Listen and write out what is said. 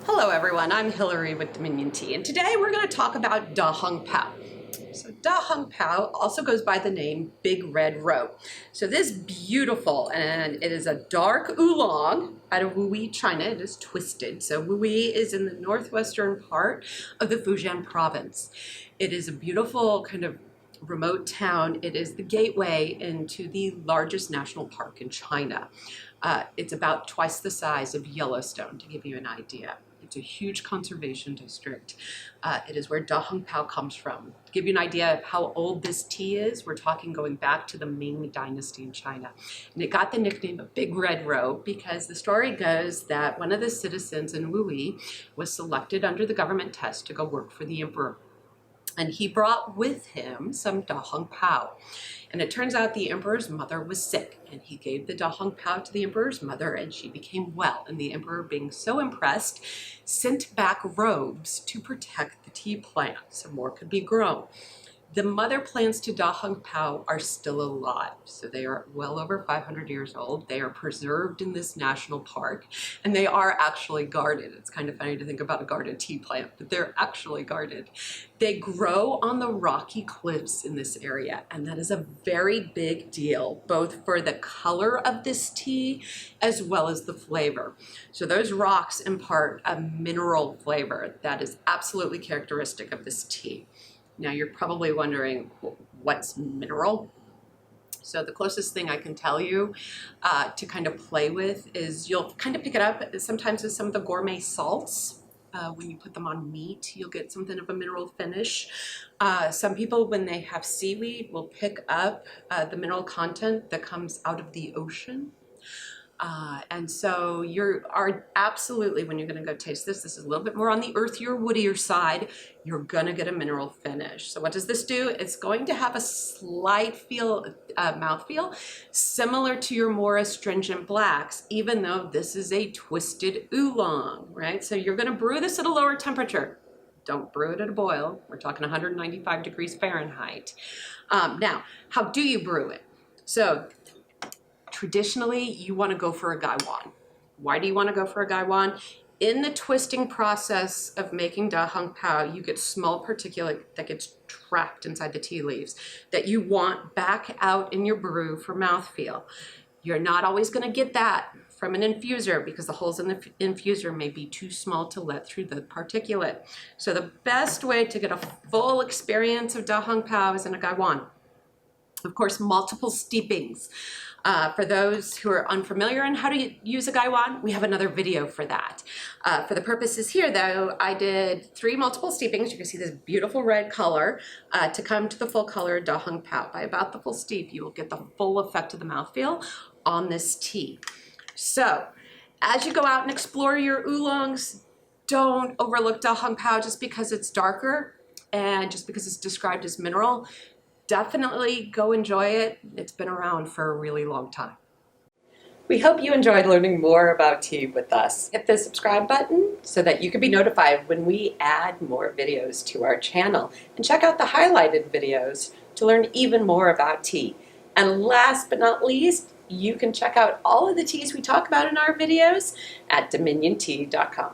Hello everyone, I'm Hillary with Dominion Tea, and today we're going to talk about Dahongpao. So Dahongpao also goes by the name Big Red Robe. So this beautiful, and it is a dark oolong out of Wuyi, China. It is twisted. So Wuyi is in the northwestern part of the Fujian province. It is a beautiful kind of remote town. It is the gateway into the largest national park in China. It's about twice the size of Yellowstone, to give you an idea. It's a huge conservation district. It is where Dahongpao comes from. To give you an idea of how old this tea is, we're talking going back to the Ming Dynasty in China. And it got the nickname of Big Red Robe because the story goes that one of the citizens in Wuyi was selected under the government test to go work for the emperor. And he brought with him some Dahongpao. And it turns out the emperor's mother was sick, and he gave the Dahongpao to the emperor's mother, and she became well. And the emperor, being so impressed, sent back robes to protect the tea plant so more could be grown. The mother plants to Dahongpao are still alive, so they are well over 500 years old. They are preserved in this national park, and they are actually guarded. It's kind of funny to think about a guarded tea plant, but they're actually guarded. They grow on the rocky cliffs in this area, and that is a very big deal, both for the color of this tea as well as the flavor. So those rocks impart a mineral flavor that is absolutely characteristic of this tea. Now you're probably wondering, what's mineral? So the closest thing I can tell you to kind of play with is you'll kind of pick it up sometimes with some of the gourmet salts. When you put them on meat, you'll get something of a mineral finish. Some people, when they have seaweed, will pick up the mineral content that comes out of the ocean. And so you are absolutely, when you're going to go taste this is a little bit more on the earthier, woodier side, you're going to get a mineral finish. So what does this do? It's going to have a slight mouthfeel similar to your more astringent blacks, even though this is a twisted oolong, right? So you're going to brew this at a lower temperature. Don't brew it at a boil. We're talking 195 degrees Fahrenheit. Now, how do you brew it? So traditionally, you want to go for a gaiwan. Why do you want to go for a gaiwan? In the twisting process of making Dahongpao, you get small particulate that gets trapped inside the tea leaves that you want back out in your brew for mouthfeel. You're not always going to get that from an infuser because the holes in the infuser may be too small to let through the particulate. So the best way to get a full experience of Dahongpao is in a gaiwan. Of course, multiple steepings. For those who are unfamiliar on how to use a gaiwan, we have another video for that. For the purposes here, though, I did 3 multiple steepings. You can see this beautiful red color to come to the full color Dahongpao. By about the full steep, you will get the full effect of the mouthfeel on this tea. So, as you go out and explore your oolongs, don't overlook Dahongpao just because it's darker and just because it's described as mineral. Definitely go enjoy it. It's been around for a really long time. We hope you enjoyed learning more about tea with us. Hit the subscribe button so that you can be notified when we add more videos to our channel. And check out the highlighted videos to learn even more about tea. And last but not least, you can check out all of the teas we talk about in our videos at dominiontea.com.